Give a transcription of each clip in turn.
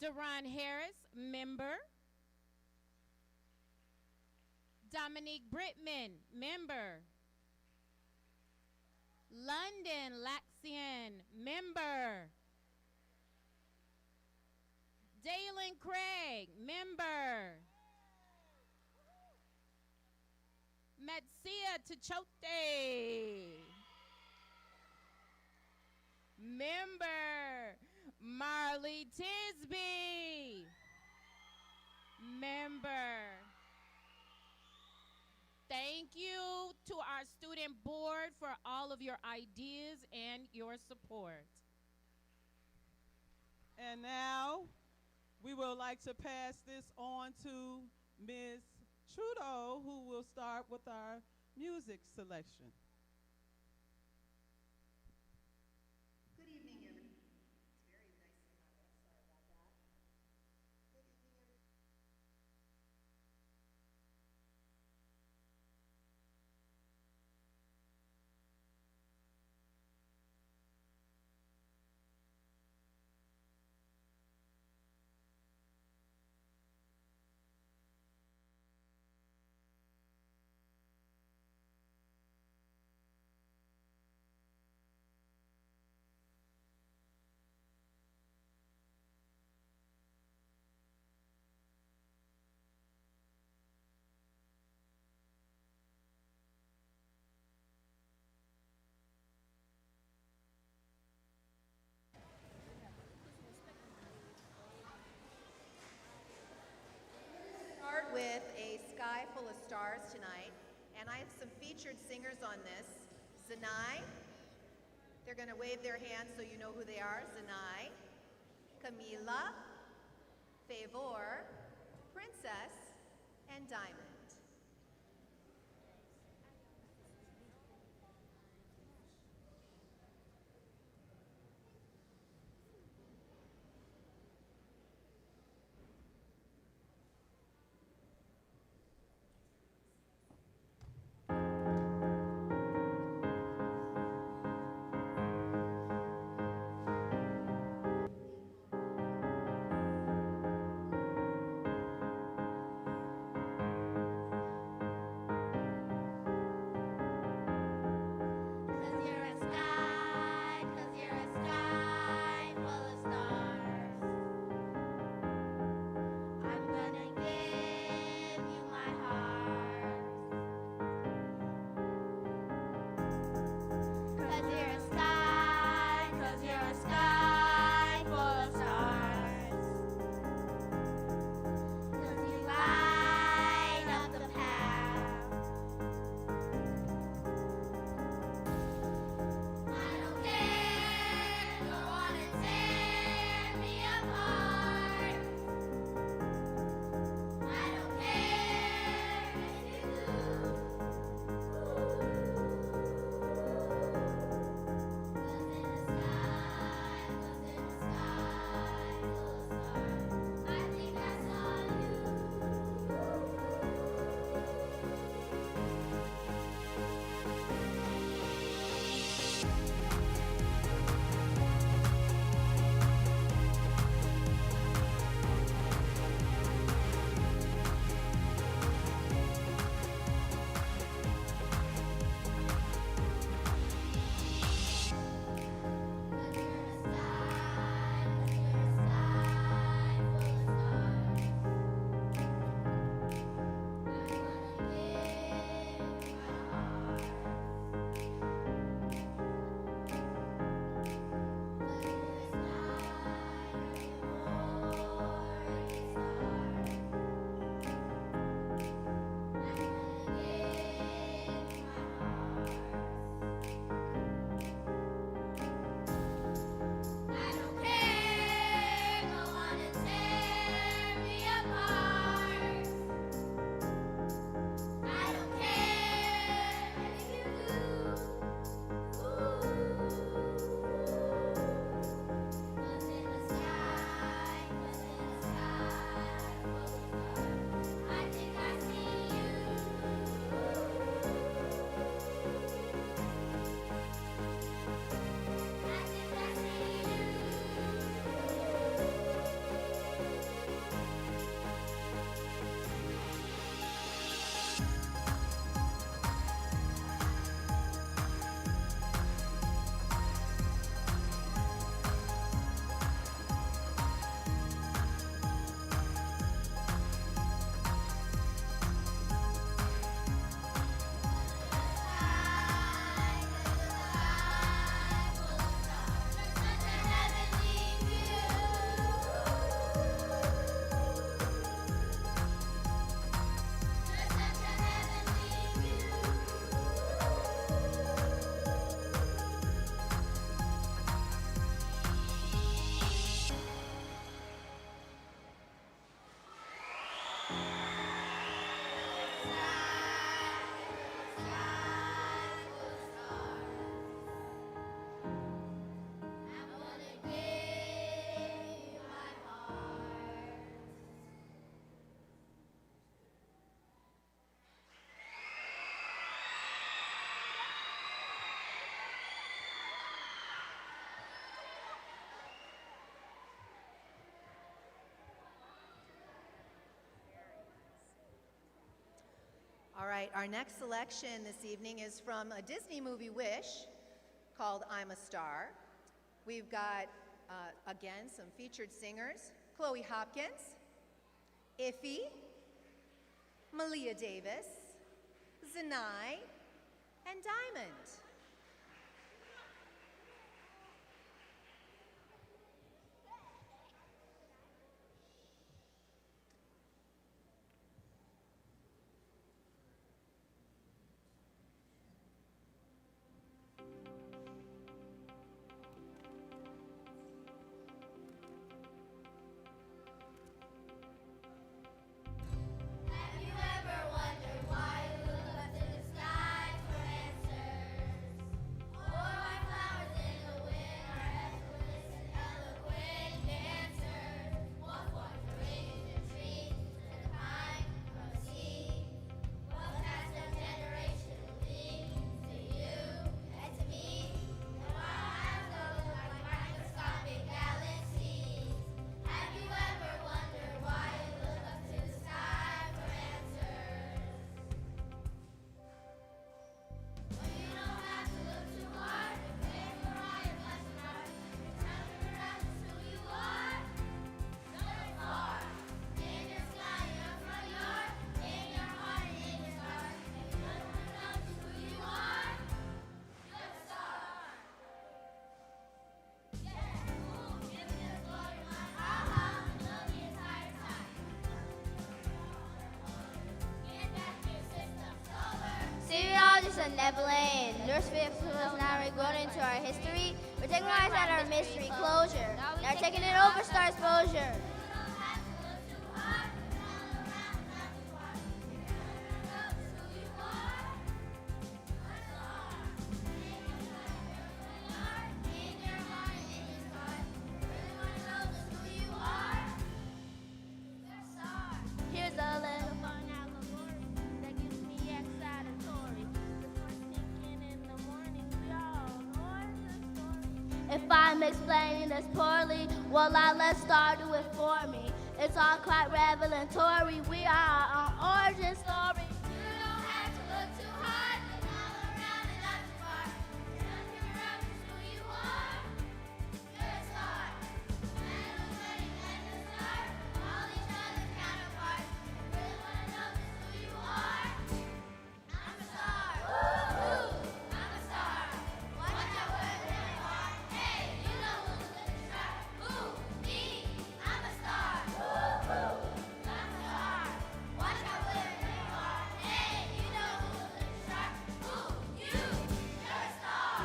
Deron Harris, member. Dominique Brittman, member. London Laxian, member. Dalen Craig, member. Matsia Tachote, member. Marley Tisby, member. Thank you to our student board for all of your ideas and your support. And now we would like to pass this on to Ms. Trudeau, who will start with our music selection. Good evening, everyone. It's very nice and hot. Sorry about that. Good evening, everyone. Start with A Sky Full of Stars tonight, and I have some featured singers on this. Zanai, they're going to wave their hands so you know who they are. Zanai, Camila, Favor, Princess, and Diamond. All right, our next selection this evening is from a Disney movie, Wish, called I'm a Star. We've got, again, some featured singers, Chloe Hopkins, Iffy, Malia Davis, Zanai, and Diamond. Have you ever wondered why you look up to the sky for answers? Or why flowers in the wind are effortless and eloquent dancers? What forms the rings and trees to the pine from the sea? What past of generation means to you and to me? And why eyes those like microscopic galaxies? Have you ever wondered why you look up to the sky for answers? Well, you don't have to look too hard to claim your higher blessed heart. Turn around to who you are. So far, in your sky, in your front yard, in your heart, and in your heart. And you turn around to who you are. You're a star. Yeah, cool. Give me the glory, my ha-ha. Love the entire time. Get back your system's over. Meteorologist of Neverland, Nurse Phipps was now regrown into our history. We're taking our eyes out of our mystery closure. Now we're taking it over, star exposure. You don't have to look too hard. All around, not too far. Turn around to who you are. You're a star. In your sky, in your heart, and in your heart. Really wanna know just who you are. You're a star. Here's a little fun allegory that gives me excitatory. The first thinking in the morning, we all know the story. If I'm explaining this poorly, well, let's start do it for me. It's all quite revelatory. We are our origin story. You don't have to look too hard. Look all around and not too far. Turn around to who you are. You're a star. Man was wedding and the star. All each other's counterparts. Really wanna know just who you are. I'm a star. Woo-hoo. I'm a star. Watch out where they are. Hey, you know who's in the star. Who? Me. I'm a star. Woo-hoo. I'm a star. Watch out where they are. Hey, you know who's in the star. Who? You. You're a star.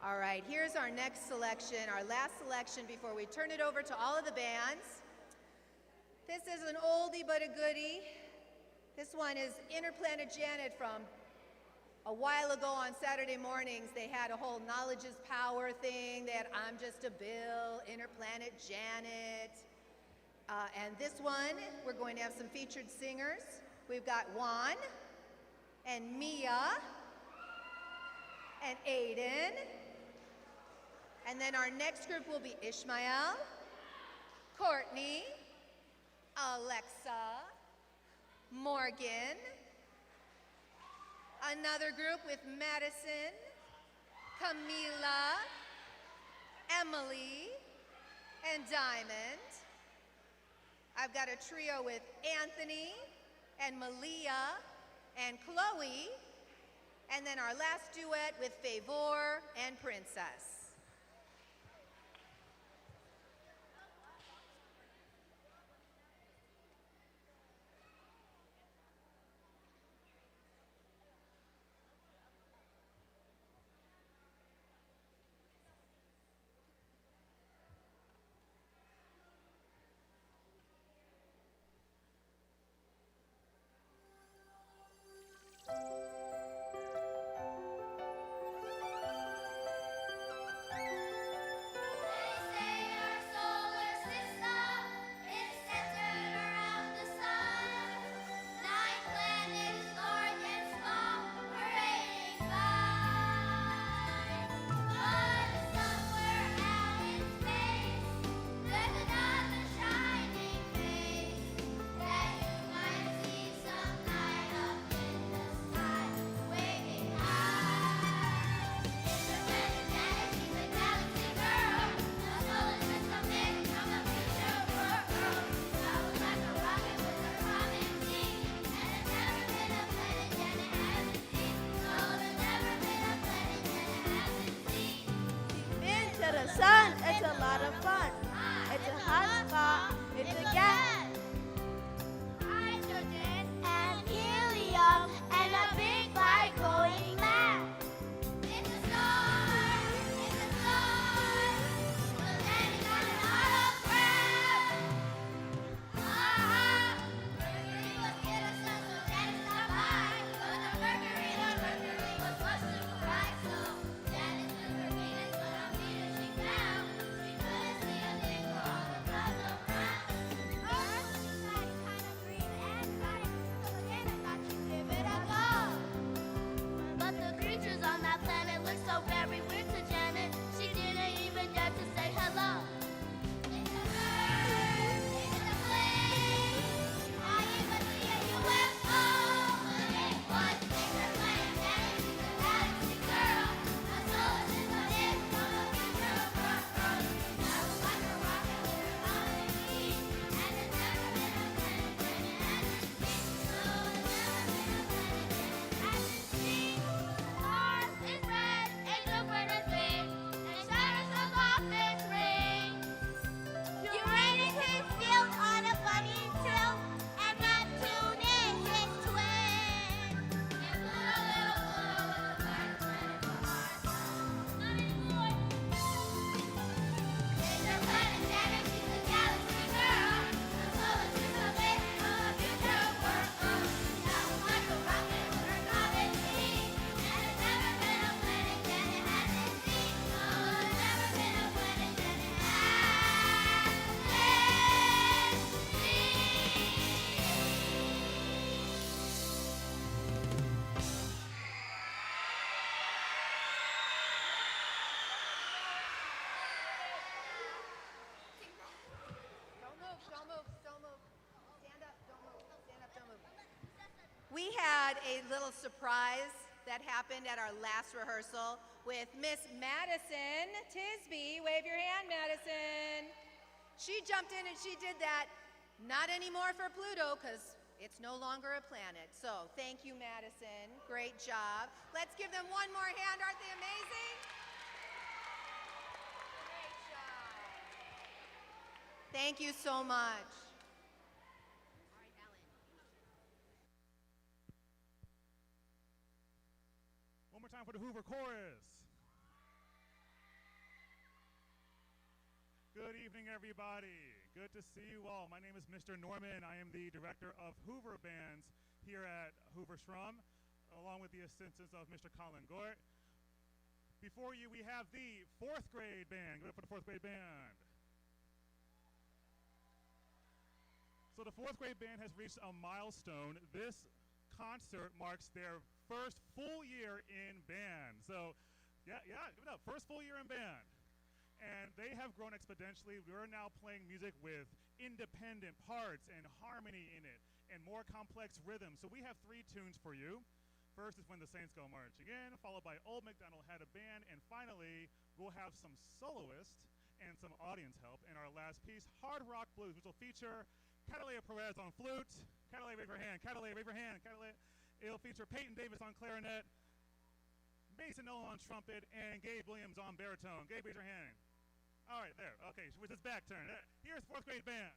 All right, here's our next selection, our last selection before we turn it over to all of the bands. This is an oldie but a goodie. This one is Interplanet Janet from a while ago on Saturday mornings. They had a whole Knowledge is Power thing. They had I'm Just a Bill, Interplanet Janet. And this one, we're going to have some featured singers. We've got Juan and Mia and Aiden. And then our next group will be Ishmael, Courtney, Alexa, Morgan, another group with Madison, Camila, Emily, and Diamond. I've got a trio with Anthony and Malia and Chloe, and then our last duet with Favor and Princess. sun, it's a lot of fun. It's a hot spot, it's a gas. Hydrogen and helium and a big light going mad. It's a star, we're landing on an autograph. Mercury was hit us up, so Janet stopped by. But the Mercury was much too bright, so Janet took her Venus, but on Venus she found she couldn't see a thing for all the clouds around. Earth is like kind of green and bright, so Janet thought she'd give it a go. But the creatures on that planet look so very weird to Janet. She didn't even dare to say hello. It's a bird, it's a plane. I even see a UFO. But it was extraplanet Janet, she's a galaxy girl. A solar system is from the future of Earth. Now it's like a rocket with her colony. And there's never been a planet Janet hasn't seen. No, there's never been a planet Janet hasn't seen. Mars is red, it's a bird of big, and Saturn took off its ring. Uranus is still on a bunny tilt, and Neptune is its twin. And Pluto, little Pluto, was the first planet for Mars. Not anymore. Extraplanet Janet, she's a galaxy girl. A solar system is from the future of Earth. Now it's like a rocket with her gravity. And there's never been a planet Janet hasn't seen. No, there's never been a planet Janet hasn't Don't move, don't move, don't move. Stand up, don't move. Stand up, don't move. We had a little surprise that happened at our last rehearsal with Miss Madison Tisby. Wave your hand, Madison. She jumped in and she did that. Not anymore for Pluto because it's no longer a planet. So thank you, Madison. Great job. Let's give them one more hand. Aren't they amazing? Great job. Thank you so much. One more time for the Hoover Chorus. Good evening, everybody. Good to see you all. My name is Mr. Norman. I am the director of Hoover Bands here at Hoover-Schrum, along with the assistance of Mr. Colin Gort. Before you, we have the fourth grade band. Give it up for the fourth grade band. So the fourth grade band has reached a milestone. This concert marks their first full year in band. So, yeah, give it up. First full year in band. And they have grown exponentially. We're now playing music with independent parts and harmony in it and more complex rhythms. So we have 3 tunes for you. First is When the Saints Go Marching In, followed by Old MacDonald Had a Band, and finally, we'll have some soloists and some audience help in our last piece, Hard Rock Blues, which will feature Catalina Perez on flute. Catalina, wave your hand. Catalina, wave your hand. Catalina. It'll feature Peyton Davis on clarinet, Mason Nolan on trumpet, and Gabe Williams on baritone. Gabe, raise your hand. All right, there. Okay, with his back turned. Here's fourth grade band.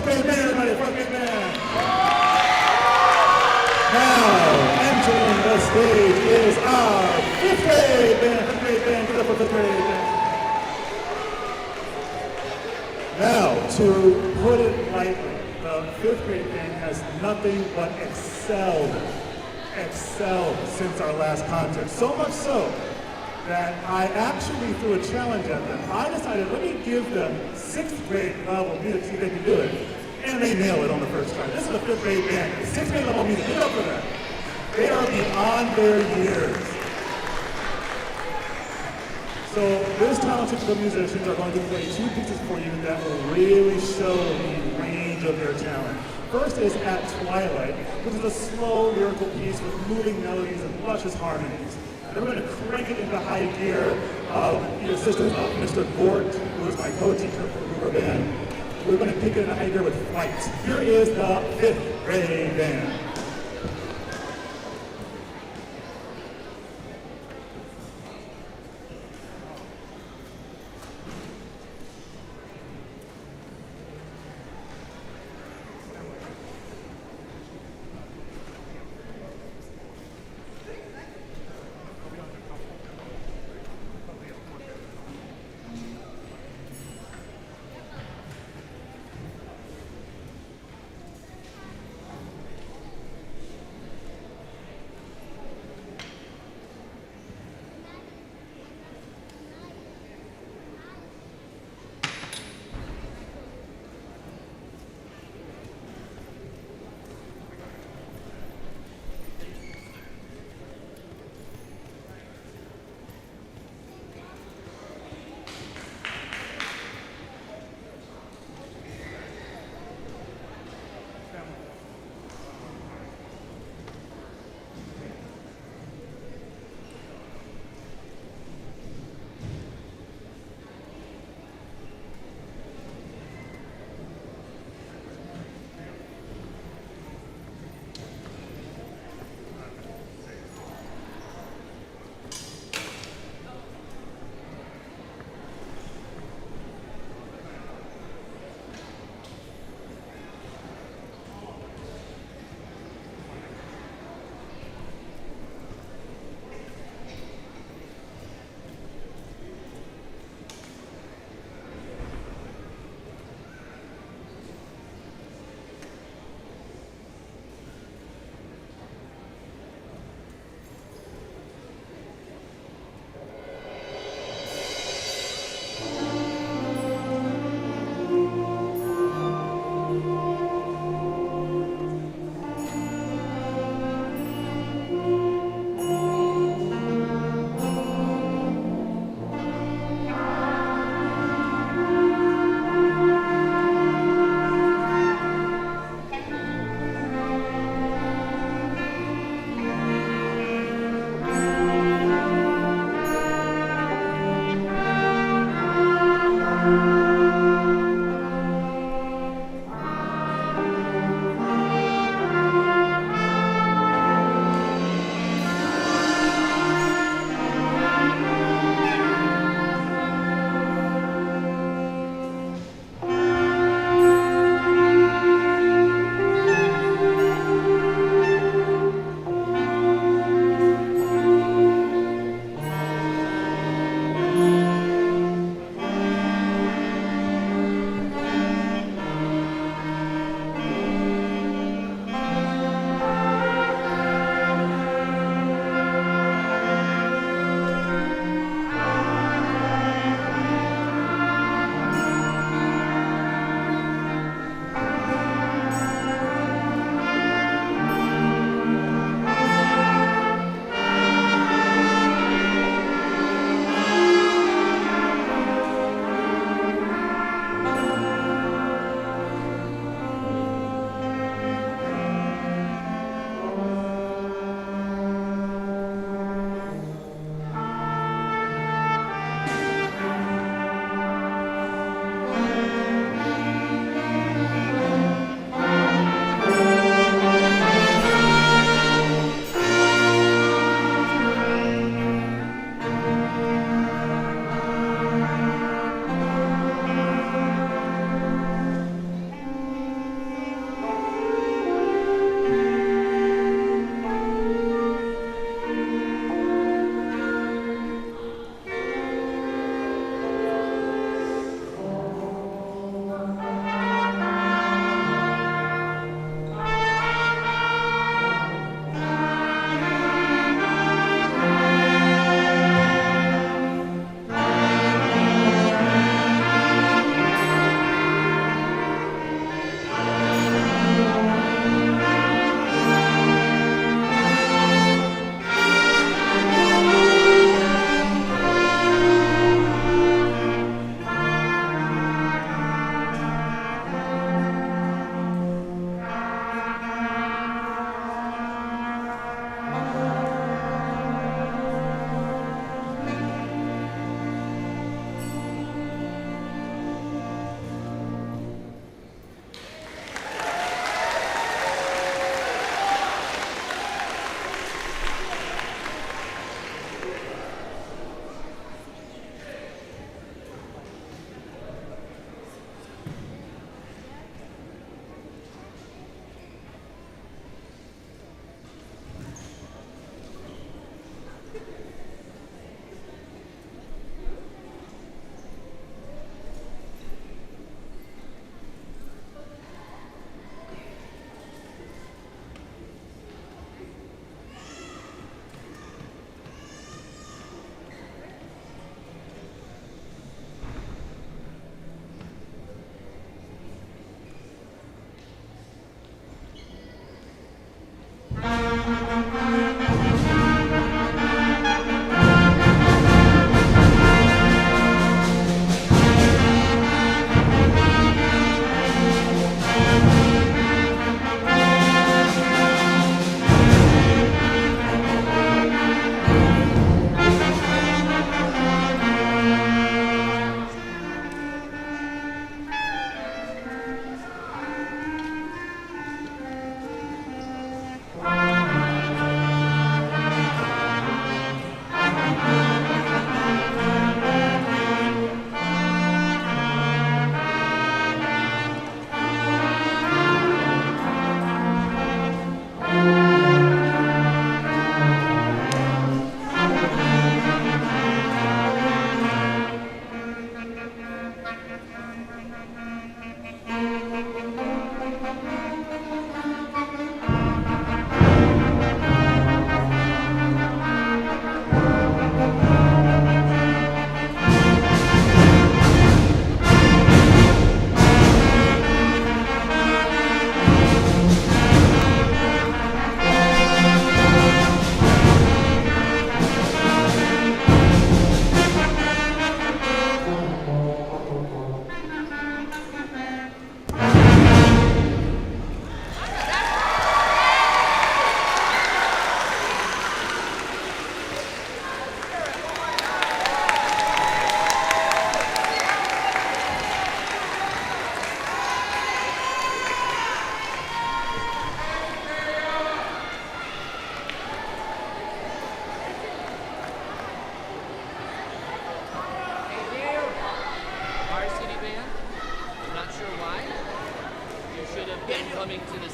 grade band, everybody, fourth grade band. Now, entering the stage is our fifth grade band. Fifth grade band, give it up for fifth grade band. Now, to put it lightly, the fifth grade band has nothing but excelled since our last concert. So much so that I actually threw a challenge at them. I decided, let me give them sixth grade level music, see if they can do it. And they nail it on the first try. This is the fifth grade band, sixth grade level music. Give it up for that. They are beyond their years. So this talented group of musicians are going to play two pieces for you that will really show the range of their talent. First is At Twilight, which is a slow lyrical piece with moving melodies and luscious harmonies. And we're going to crank it into high gear of the assistance of Mr. Gort, who is my co-teacher for Hoover Band. We're going to pick it into high gear with Flight. Here is the fifth grade band.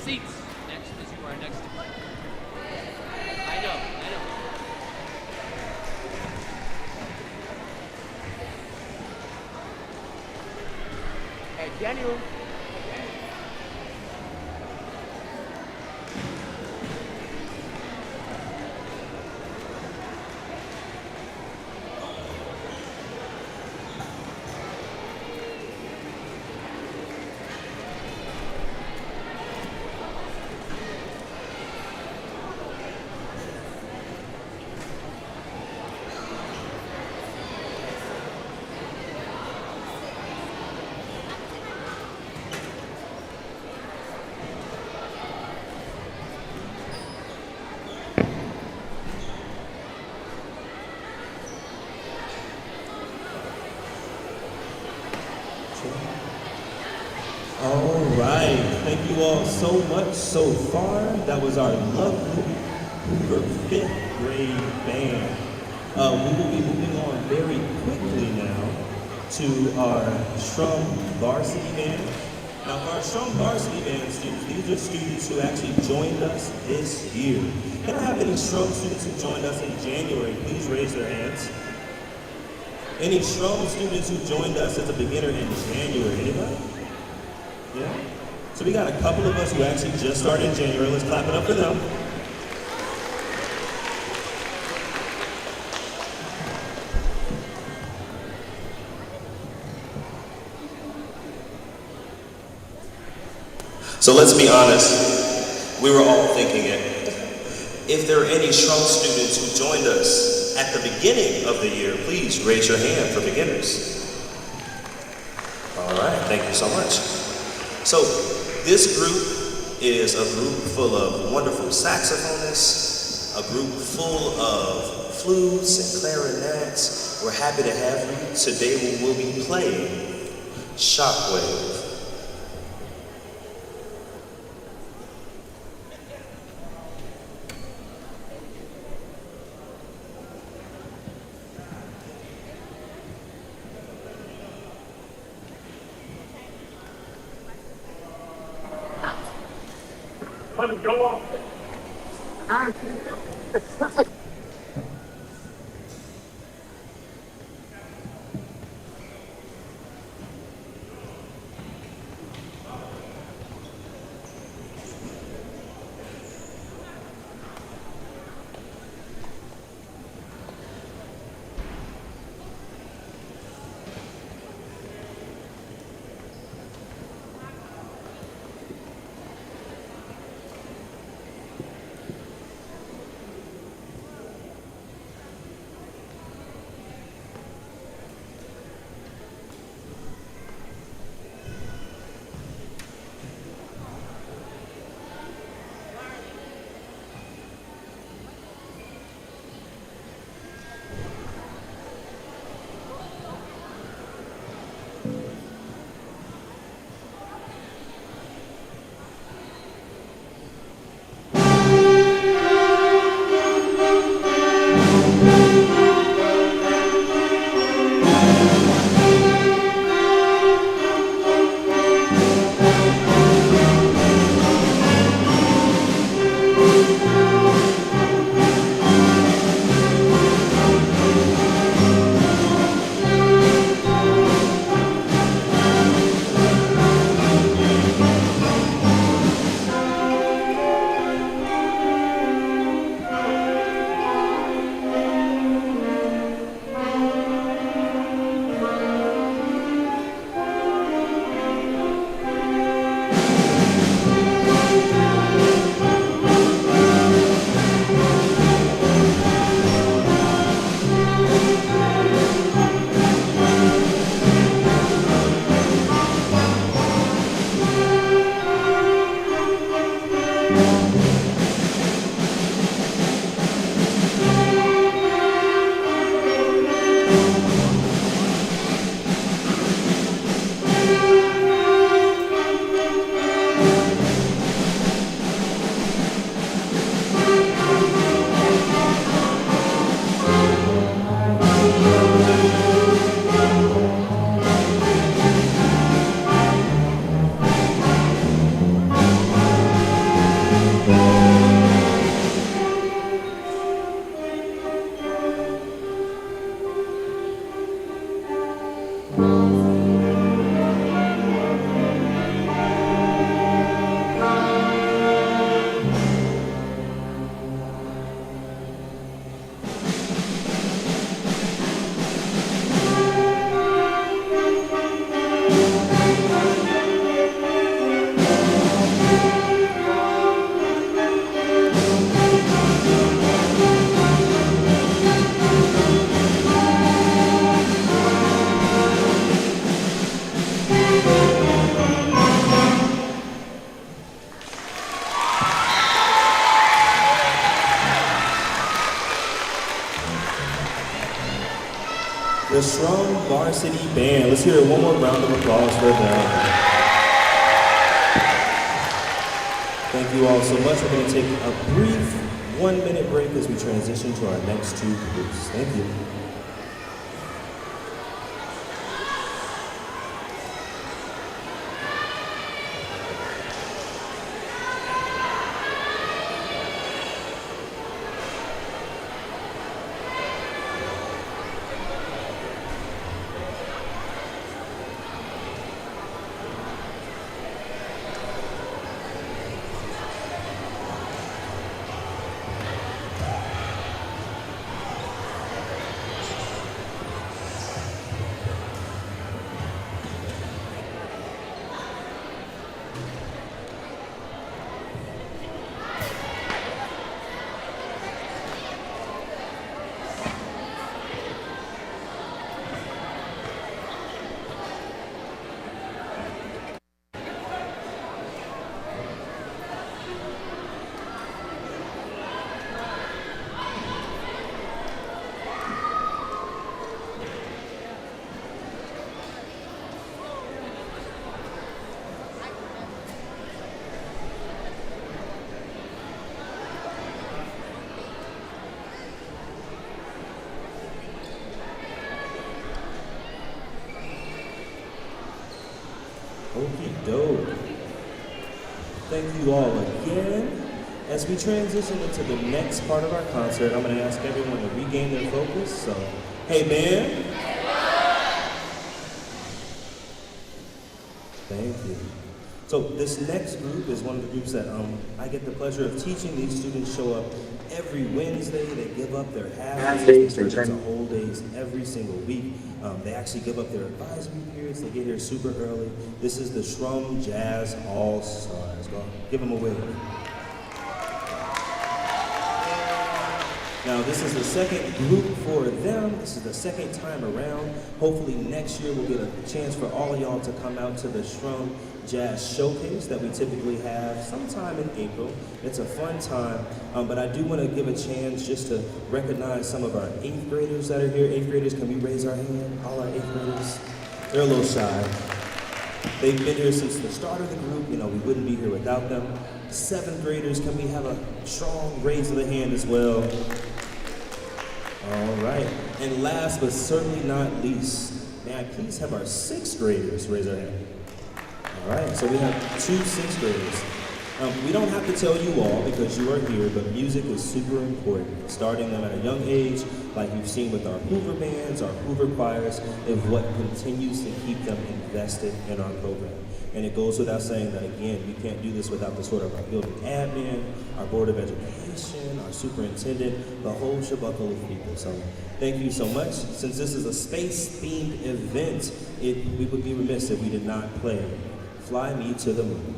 seats next as you are next to play. I know, I know. Hey, Daniel. All right, thank you all so much so far. That was our lovely Hoover 5th grade band. We will be moving on very quickly now to our Schrum varsity band. Now, our Schrum varsity band students, these are students who actually joined us this year. Can I have any Schrum students who joined us in January? Please raise their hands. Any Schrum students who joined us as a beginner in January? Anybody? Yeah? So we got a couple of us who actually just started in January. Let's clap it up for them. So let's be honest, we were all thinking it. If there are any Schrum students who joined us at the beginning of the year, please raise your hand for beginners. All right, thank you so much. So this group is a group full of wonderful saxophonists, a group full of flutes and clarinets. We're happy to have you. Today we will be playing Shockwave. Let him go off. The Shrum Varsity Band. Let's hear one more round of applause for them. Thank you all so much. We're going to take a brief 1-minute break as we transition to our next two groups. Thank you. Okie doke. Thank you all again. As we transition into the next part of our concert, I'm going to ask everyone to regain their focus. So, hey man. Thank you. So this next group is one of the groups that I get the pleasure of teaching. These students show up every Wednesday. They give up their half days to whole days every single week. They actually give up their advisory periods. They get here super early. This is the Shrum Jazz All-Stars. Go give them a wave. Now, this is the second group for them. This is the second time around. Hopefully next year we'll get a chance for all of y'all to come out to the Shrum Jazz Showcase that we typically have sometime in April. It's a fun time, but I do want to give a chance just to recognize some of our 8th graders that are here. 8th graders, can we raise our hand? All our 8th graders? They're a little shy. They've been here since the start of the group. You know, we wouldn't be here without them. 7th graders, can we have a strong raise of the hand as well? All right. And last but certainly not least, may I please have our 6th graders raise their hand? All right, so we have 2 6th graders. We don't have to tell you all because you are here, but music is super important. Starting them at a young age, like you've seen with our Hoover bands, our Hoover choirs, is what continues to keep them invested in our program. And it goes without saying that, again, we can't do this without the support of our building admin, our Board of Education, our superintendent, the whole shabuckle of people. So thank you so much. Since this is a space-themed event, we would be remiss if we did not play Fly Me to the Moon.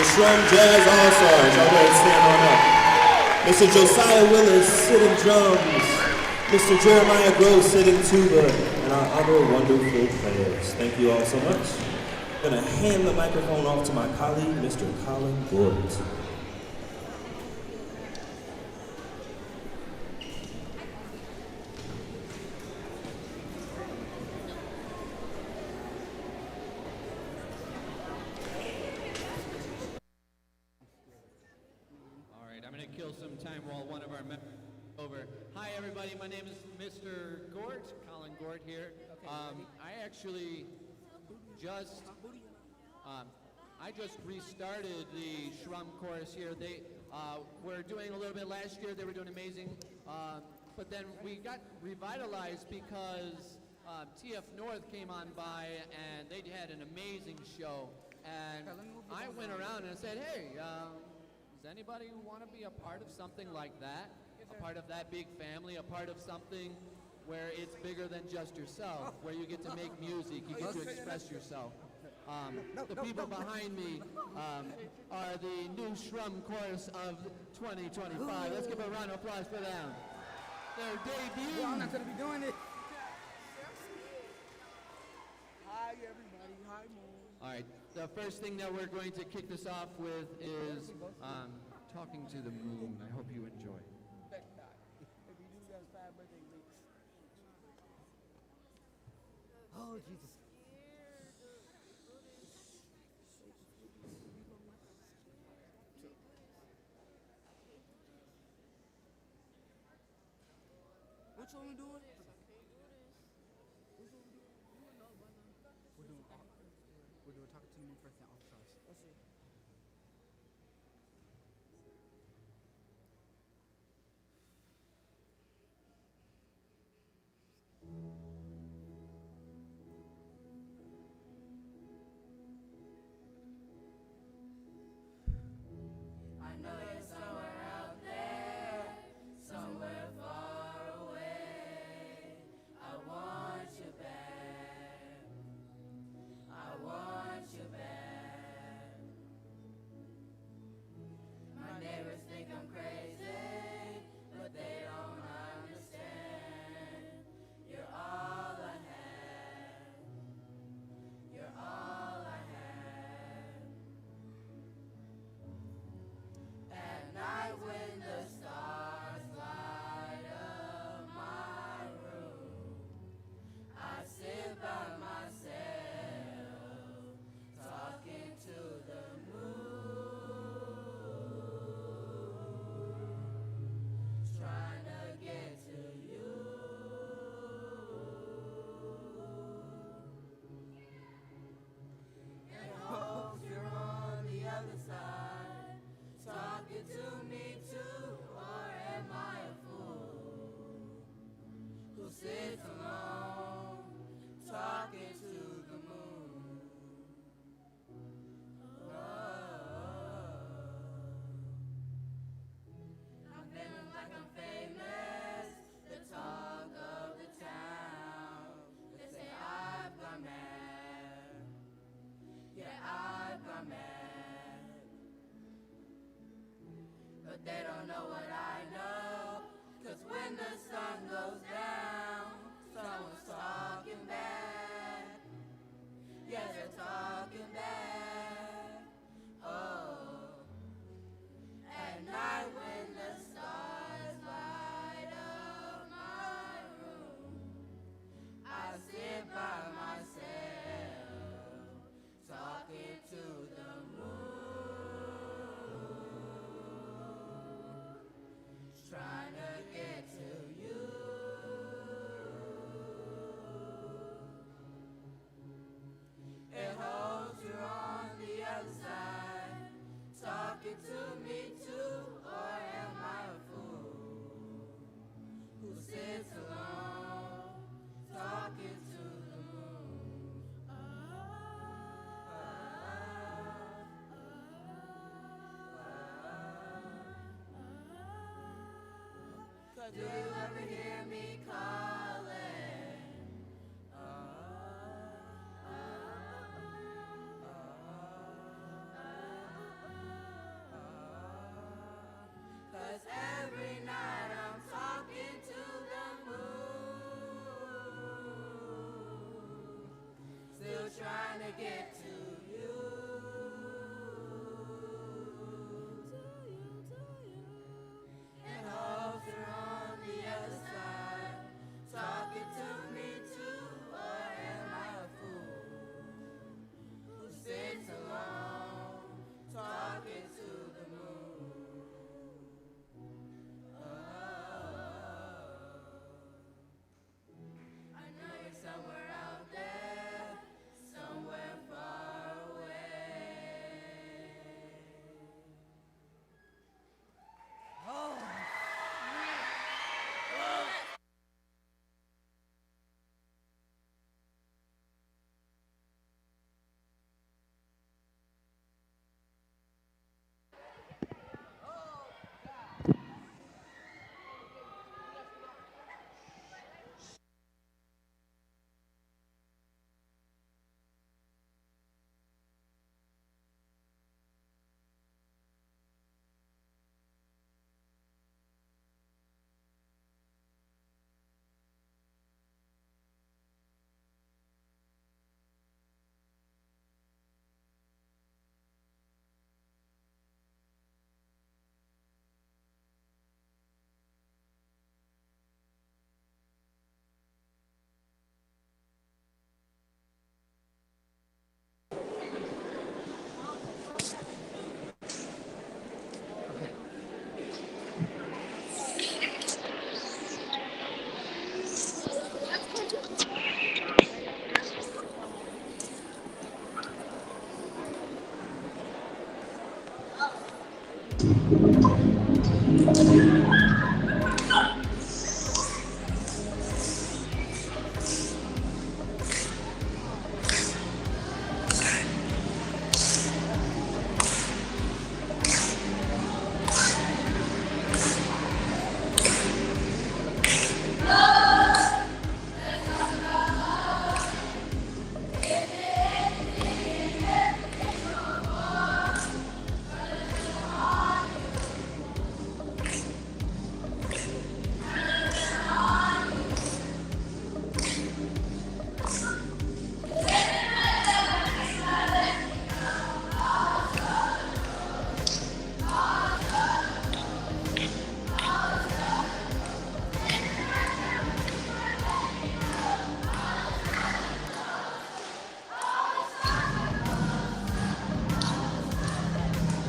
The Shrum Jazz All-Stars. Y'all go ahead and stand on up. Mr. Josiah Willis sitting drums. Mr. Jeremiah Grove sitting tuba. And our other wonderful players. Thank you all so much. I'm going to hand the microphone off to my colleague, Mr. Colin Gort. All right, I'm going to kill some time while one of our members over. Hi, everybody. My name is Mr. Gort, Colin Gort here. I actually just restarted the Shrum Chorus here. They were doing a little bit last year. They were doing amazing. But then we got revitalized because TF North came on by and they had an amazing show. And I went around and said, hey, does anybody who want to be a part of something like that? A part of that big family, a part of something where it's bigger than just yourself, where you get to make music, you get to express yourself. The people behind me are the new Shrum Chorus of 2025. Let's give a round of applause for them. Their debut. I'm not going to be doing it. Hi, everybody. Hi, Mom. All right. The first thing that we're going to kick this off with is Talking to the Moon. I hope you enjoy. If you do, that's 5 birthday weeks. Oh, Jesus. Which one we doing? We're doing Talking to the Moon first and All Stars. Let's see. I know you're somewhere out there, somewhere far away. I want you back. I want you back. My neighbors think I'm crazy, but they don't understand. You're all I have. You're all I have. At night when the stars light up my room, I sit by myself, talking to the moon, trying to get to you. And hope you're on the other side, talking to me too, or am I a fool who sits alone, talking to the moon? I'm feeling like I'm famous, the talk of the town. They say I've gone mad, yeah, I've gone mad. But they don't know what I know, 'cause when the sun goes down, someone's talking back. Yeah, they're talking back. Oh, at night when the stars light up my room, I sit by myself, talking to the moon, trying to get to you. It hopes you're on the other side, talking to me too, or am I a fool who sits alone, talking to the moon? 'Cause do you ever hear me calling? trying to get to you. And hope you're on the other side, talking to me too, or am I a fool who sits alone, talking to the moon? I know you're somewhere out there, somewhere far away. Oh.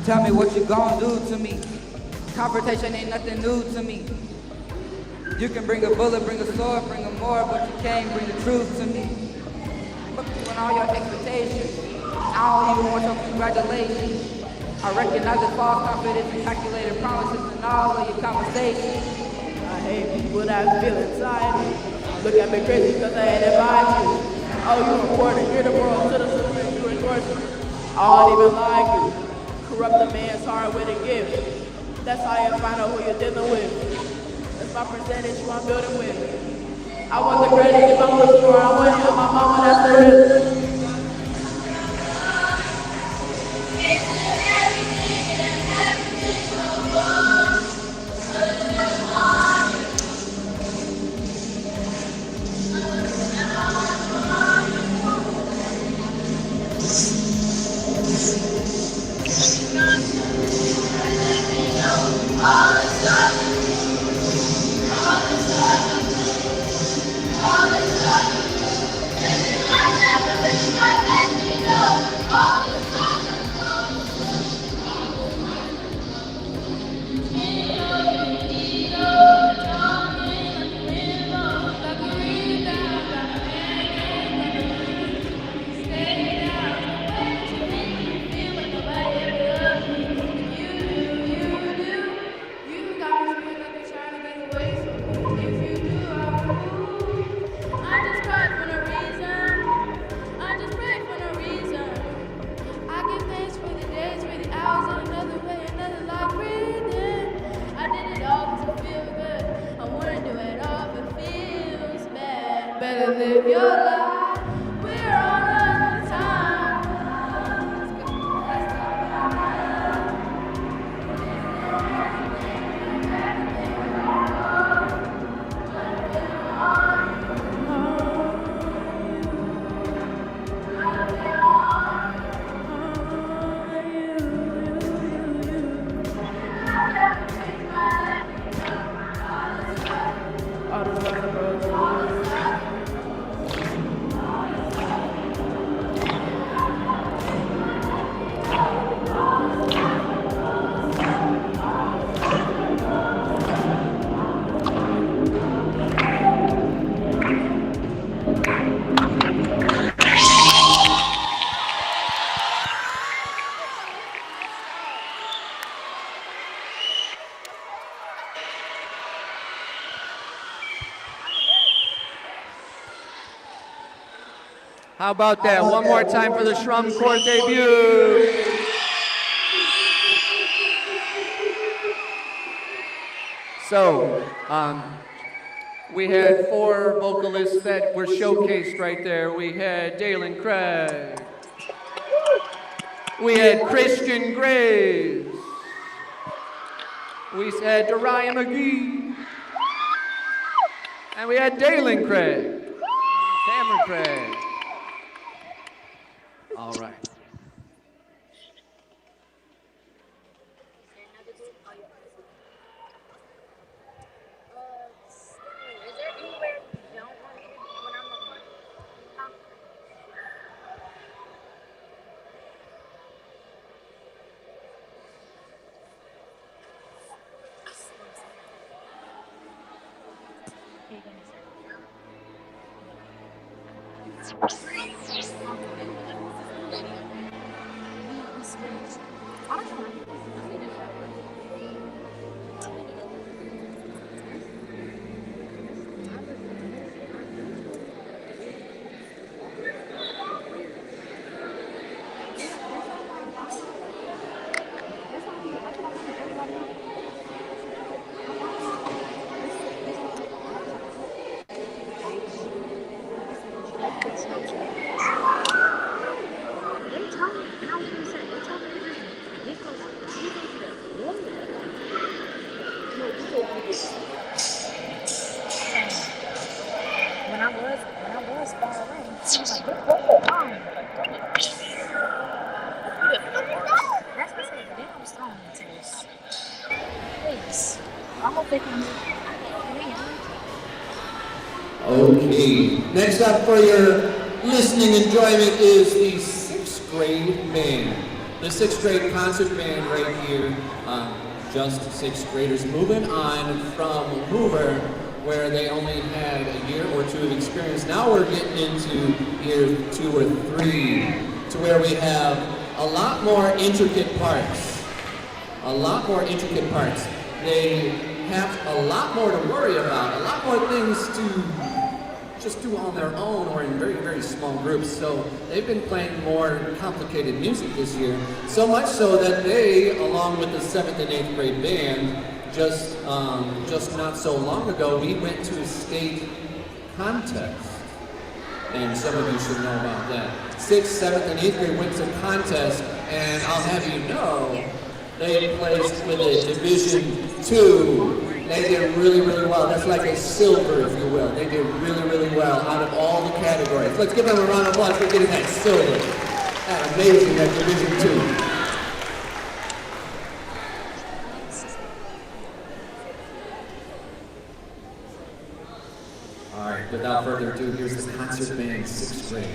Tell me what you gon' do to me. Confrontation ain't nothing new to me. You can bring a bullet, bring a sword, bring a more, but you can't bring the truth to me. Look on all your expectations. I don't even want your congratulations. I recognize the false confidence and calculated promises in all of your conversations. I hate people that feel anxiety. Look at me crazy because I ain't invite you. Oh, you important, you're the world citizen, you endorse me. I don't even like you. Corrupt a man's heart with a gift. That's how you find out who you're dealing with. That's my percentage who I'm building with. I want the credit if I'm looking for, I want it on my mama, that's the risk. How about that? One more time for the Schrum Corps debut. So, we had 4 vocalists that were showcased right there. We had Dalen Craig. We had Christian Graves. We had Darian McGee. And we had Dalen Craig. Cameron Craig. All right. Okay, next up for your listening enjoyment is the 6th grade band. The 6th grade concert band right here, just 6th graders moving on from Hoover, where they only had a year or 2 of experience. Now we're getting into year 2 or 3, to where we have a lot more intricate parts. A lot more intricate parts. They have a lot more to worry about, a lot more things to just do on their own or in very, very small groups. So they've been playing more complicated music this year, so much so that they, along with the 7th and 8th grade band, just not so long ago, we went to a state contest. And some of you should know about that. 6th, 7th, and 8th grade went to contest, and I'll have you know, they placed with a Division 2. They did really, really well. That's like a silver, if you will. They did really, really well out of all the categories. Let's give them a round of applause for getting that silver. That's amazing, that Division 2. All right, without further ado, here's the concert band 6th grade.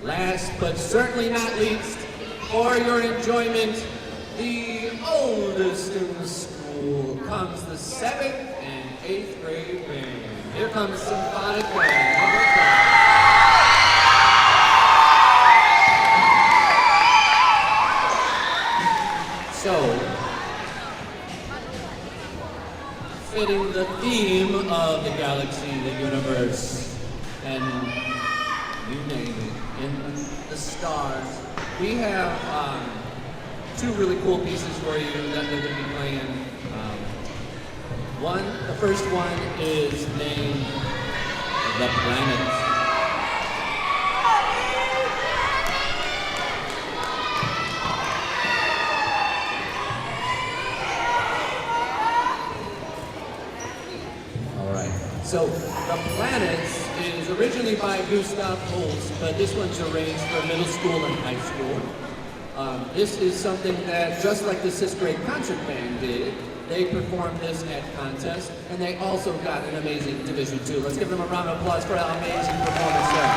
Last but certainly not least, for your enjoyment, the oldest in the school comes the 7th and 8th grade band. Here comes Symphonic Band. So, fitting the theme of the galaxy, the universe, and you name it, in the stars, we have two really cool pieces for you that they're going to be playing. The first one is named The Planet. So, The Planets is originally by Gustav Holst, but this one's arranged for middle school and high school. This is something that, just like the 6th grade concert band did, they performed this at contests, and they also got an amazing Division II. Let's give them a round of applause for that amazing performance there.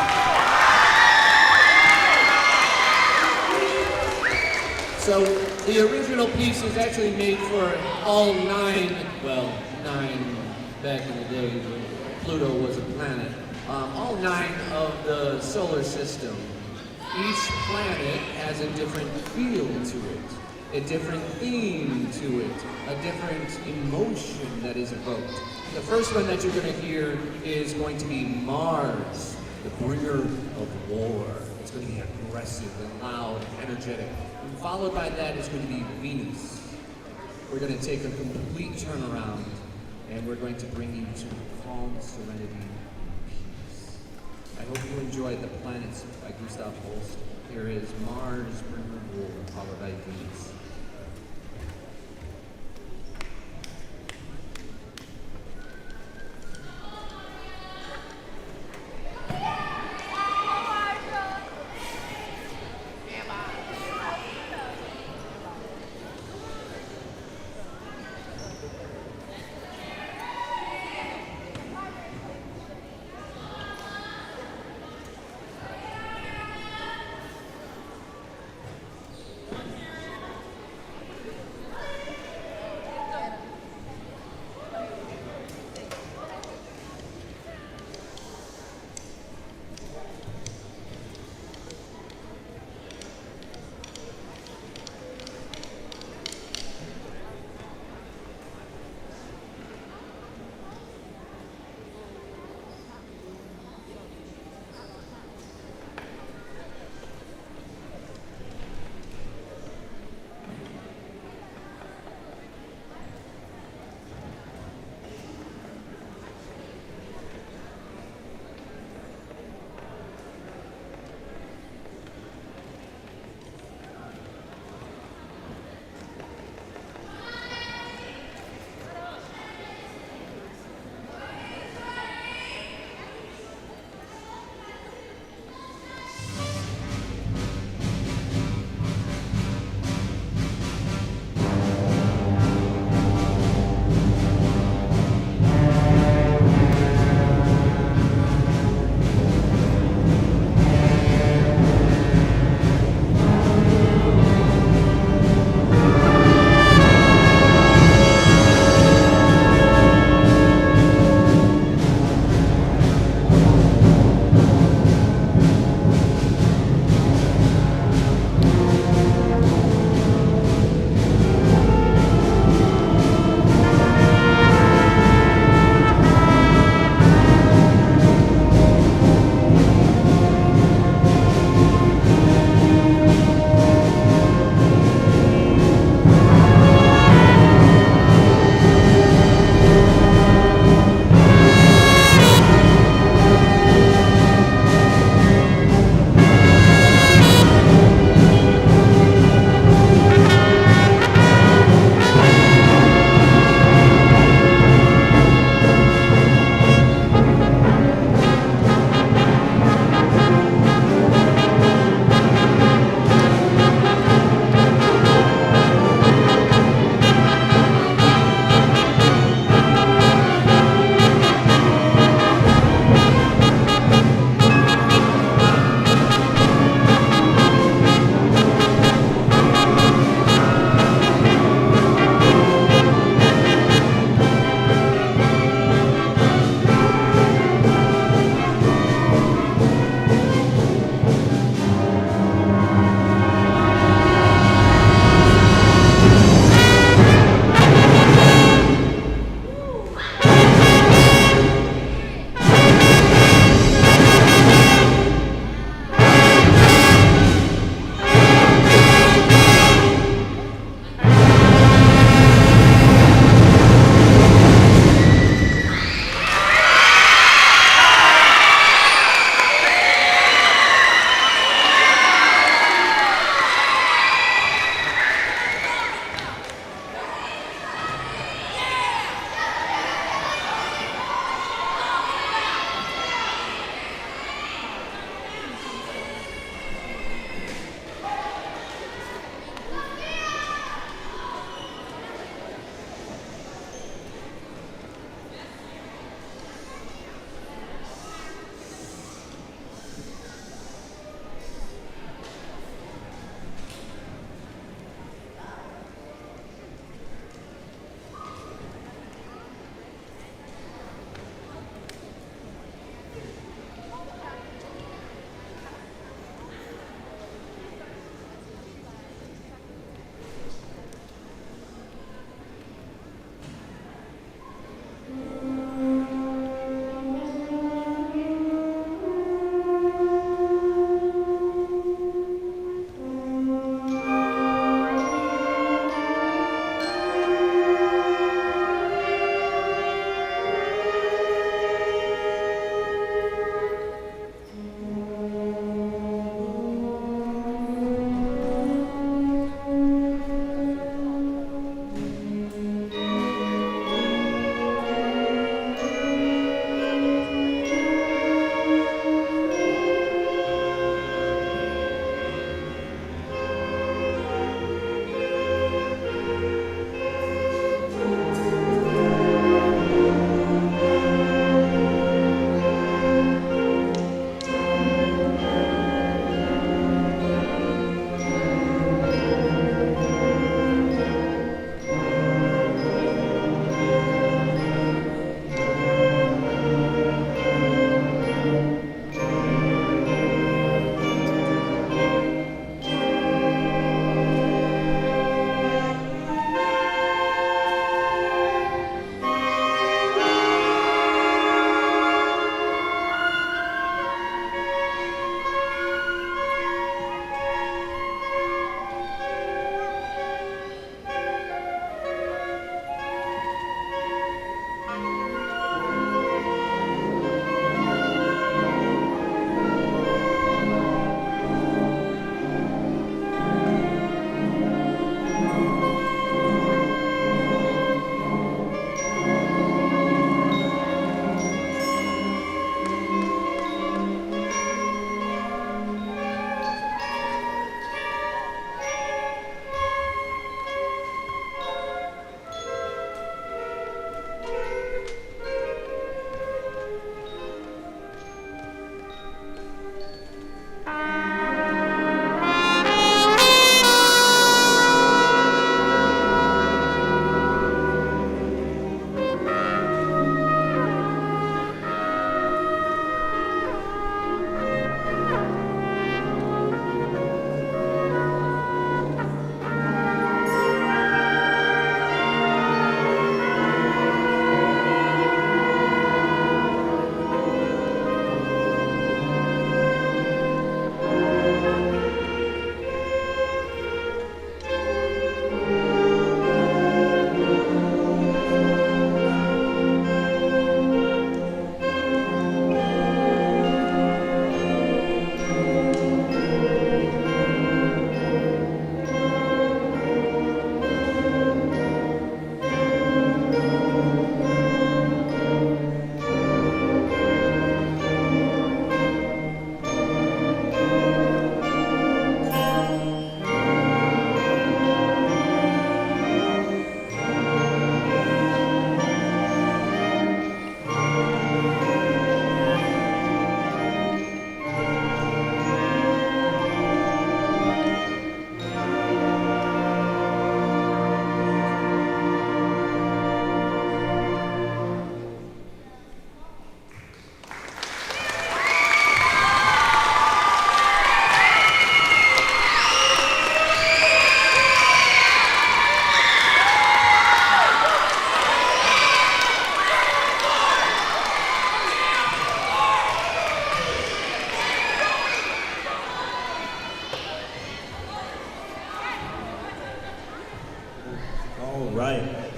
So, the original piece is actually made for all 9 back in the day when Pluto was a planet, all 9 of the solar system. Each planet has a different feel to it, a different theme to it, a different emotion that is evoked. The first one that you're going to hear is going to be Mars, the bringer of war. It's going to be aggressive and loud and energetic. And followed by that is going to be Venus. We're going to take a complete turnaround, and we're going to bring you to calm, serenity, and peace. I hope you enjoyed The Planets by Gustav Holst. Here is Mars, Bringer of War, followed by Venus.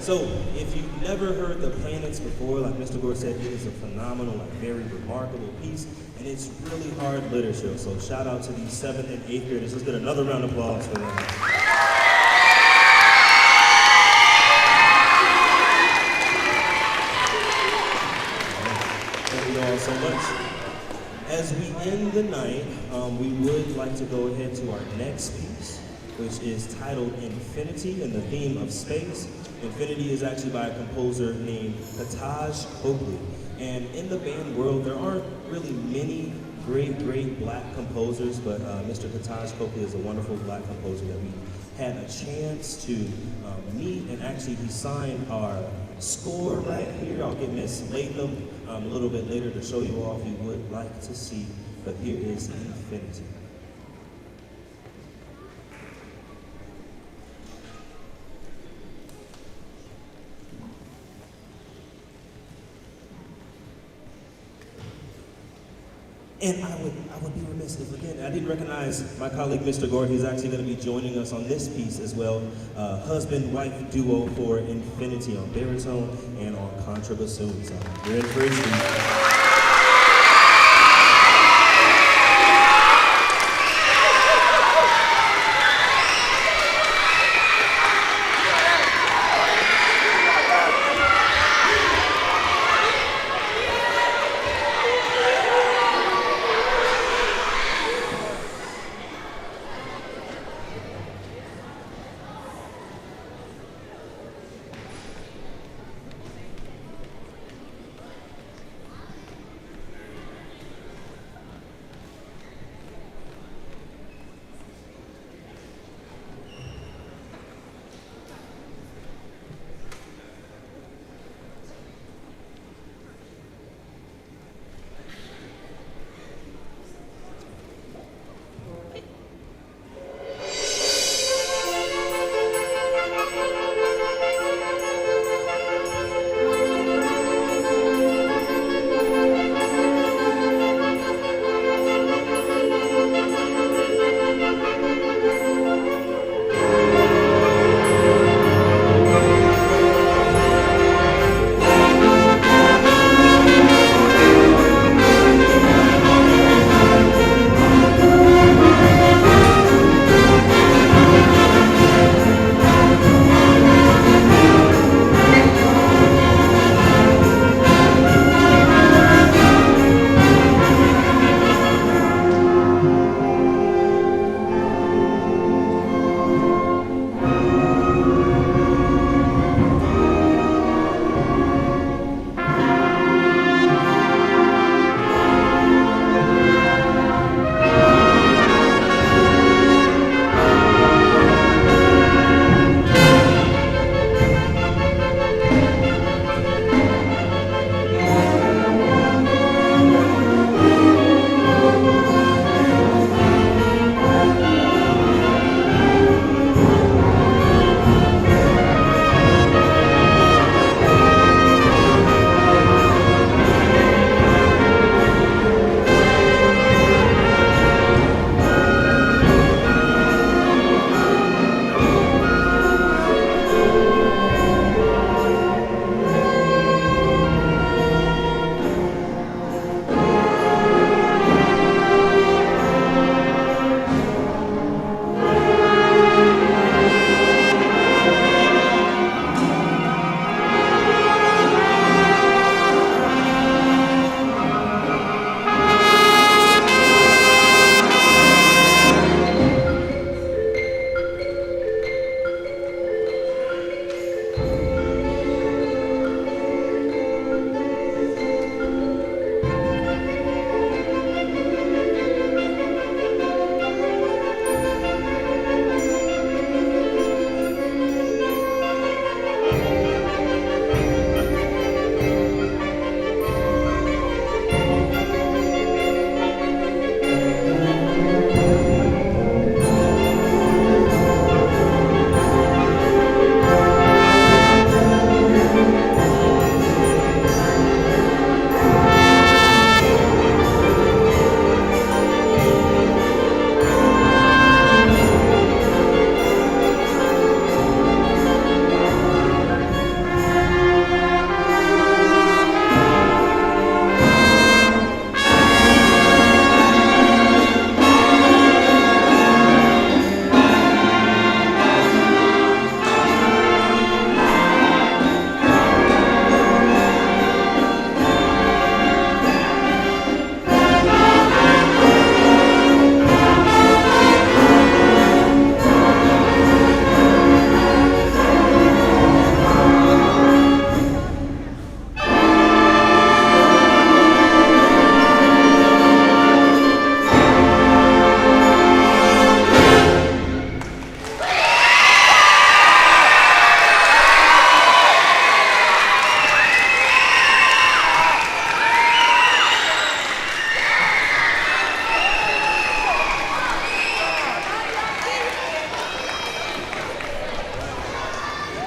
So if you've never heard the planets before, like Mr. Gore said, it is a phenomenal, like very remarkable piece, and it's really hard literature. So shout out to these 7th and 8th graders. Let's get another round of applause for them. Thank you all so much. As we end the night, we would like to go ahead to our next piece, which is titled Infinity, and the theme of space. Infinity is actually by a composer named Taj Copley. And in the band world, there aren't really many great black composers, but Mr. Taj Copley is a wonderful black composer that we had a chance to meet, and actually he signed our score right here. I'll get Miss Latham a little bit later to show you all if you would like to see, but here is Infinity. And I would be remiss if, again, I didn't recognize my colleague, Mr. Gore. He's actually going to be joining us on this piece as well. Husband-wife duo for Infinity on baritone and on contrabassoon. So you're in for a treat.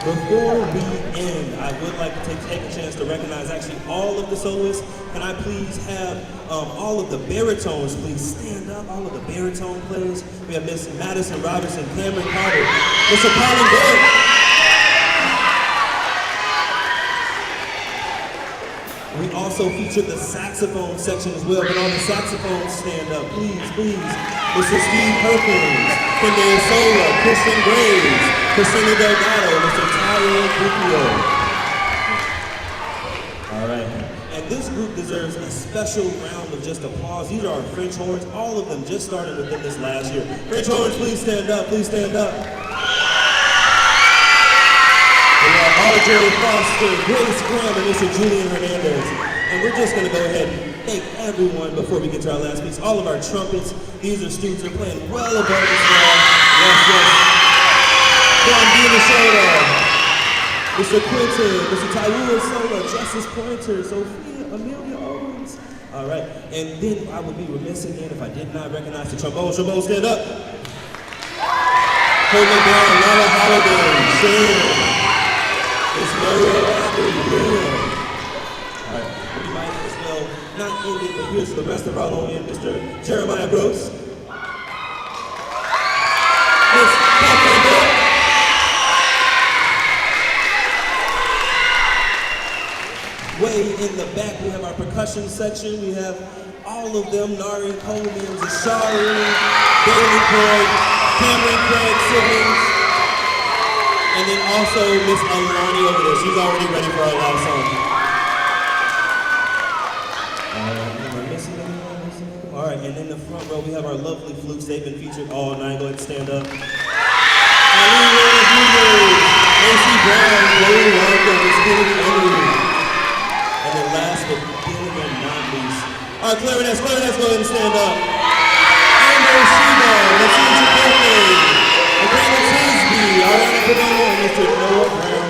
Before we end, I would like to take a chance to recognize actually all of the soloists. Can I please have all of the baritones please stand up, all of the baritone players. We have Miss Madison Robertson, Cameron Carter, Mr. Colin Burke. We also featured the saxophone section as well. Can all the saxophones stand up, please, please. Mr. Steve Perkins, Kendall Sola, Christian Graves, Christina Delgado, Mr. Tyler Bucchio. All right. And this group deserves a special round of just applause. These are our French horns, all of them just started within this last year. French horns, please stand up, please stand up. We have Audrey Foster, Grace Graham, and Mr. Julian Hernandez. And we're just gonna go ahead and thank everyone before we get to our last piece. All of our trumpets, these are students who are playing well above this wall. Yes, yes. John Dina Shoda, Mr. Quinton, Mr. Tyrua Sola, Justice Pointer, Sophia, Amelia Owens. All right, and then I would be remiss again if I did not recognize the trombone. Trombone, stand up. Coleman Brown, Lala Holiday, Sharon. It's Maria Abby. All right, we might as well not end it, but here's the rest of our low end, Mr. Jeremiah Brooks. Miss Catherine Brooks. Way in the back, we have our percussion section. We have all of them, Nari Coleman, Zashari, Bailey Craig, Cameron Craig siblings, and then also Miss Alani over there. She's already ready for our last song. Am I missing anyone? All right, and in the front row, we have our lovely flutes. They've been featured all night. Go ahead and stand up. Ali Rose, Macy Brown, Chloe Walker, Miss Kennedy Emily. And then last but definitely not least, our clarinets, go ahead and stand up. Amber Sheba, Letitia Berkeley, Brandon Tisby, Ariana Padano, and Mr. Noah Brown.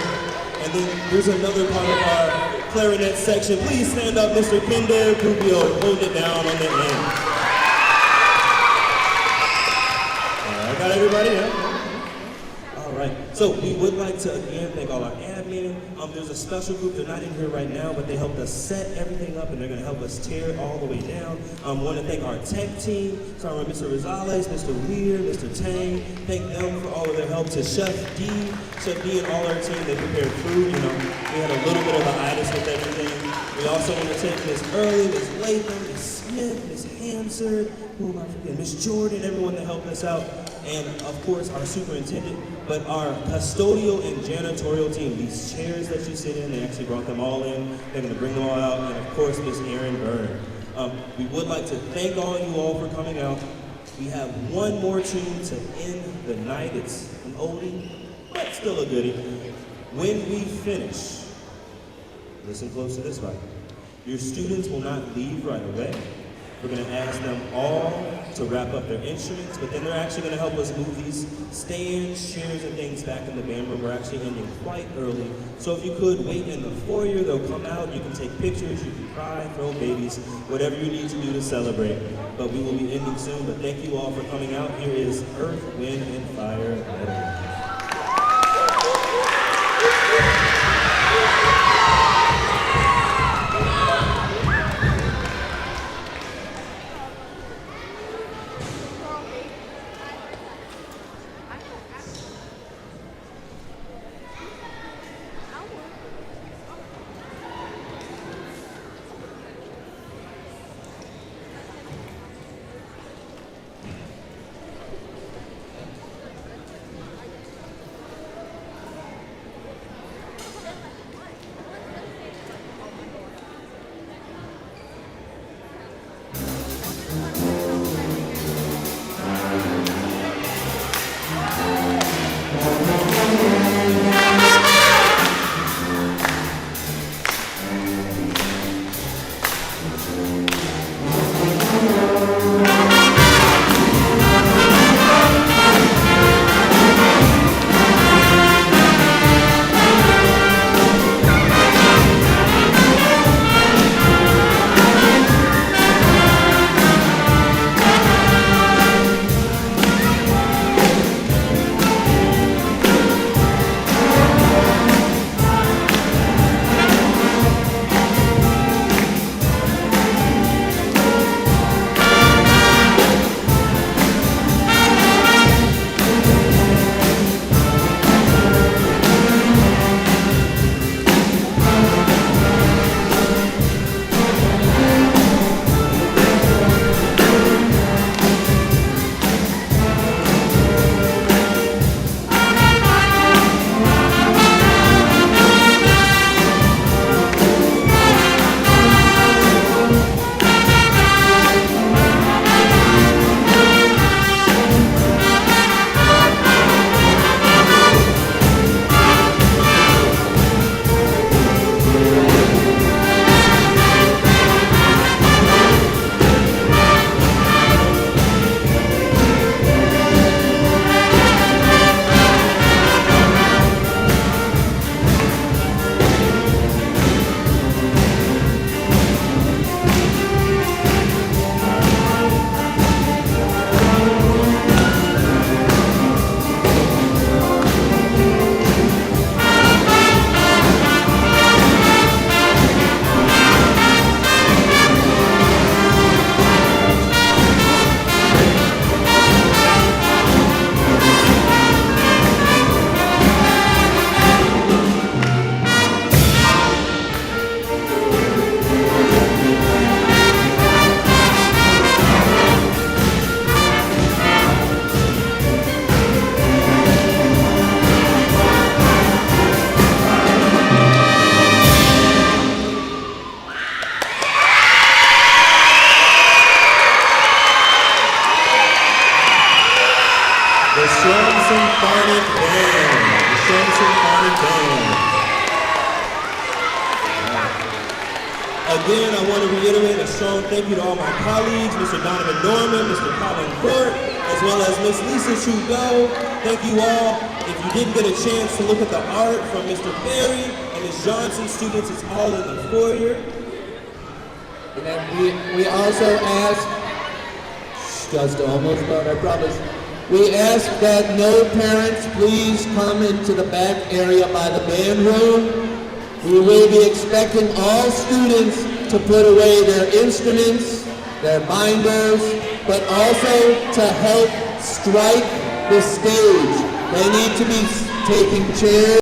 And then there's another part of our clarinet section. Please stand up, Mr. Kinder Cupio, hold it down on the end. I got everybody, yeah? All right, so we would like to again thank all our admin. There's a special group, they're not in here right now, but they helped us set everything up and they're gonna help us tear it all the way down. Want to thank our tech team, starting with Mr. Rosales, Mr. Weir, Mr. Tang. Thank them for all of their help. To Chef D and all our team, they prepared food. You know, we had a little bit of a hiatus with everything. We also want to thank Miss Early, Miss Latham, Miss Smith, Miss Hansard, who am I forgetting? Miss Jordan, everyone that helped us out. And of course, our superintendent, but our custodial and janitorial team, these chairs that you sit in, they actually brought them all in. They're gonna bring them all out. And of course, Miss Erin Byrne. We would like to thank all you all for coming out. We have one more tune to end the night. It's an oldie, but still a goodie. When we finish, listen close to this right. Your students will not leave right away. We're gonna ask them all to wrap up their instruments, but then they're actually gonna help us move these stands, chairs, and things back in the band room. We're actually ending quite early. So if you could wait in the foyer, they'll come out, you can take pictures, you can cry, throw babies, whatever you need to do to celebrate. But we will be ending soon, but thank you all for coming out. Here is Earth, Wind, and Fire. Shrum Symphonic Band. The Shrum Symphonic Band. Again, I want to reiterate a strong thank you to all my colleagues, Mr. Donovan Norman, Mr. Colin Court, as well as Miss Lisa Trudeau. Thank you all. If you didn't get a chance to look at the art from Mr. Perry and Ms. Johnson students, it's all in the foyer. And then we also ask, just almost done, I promise. We ask that no parents please come into the back area by the band room. We will be expecting all students to put away their instruments, their binders, but also to help strike the stage. They need to be taking chairs.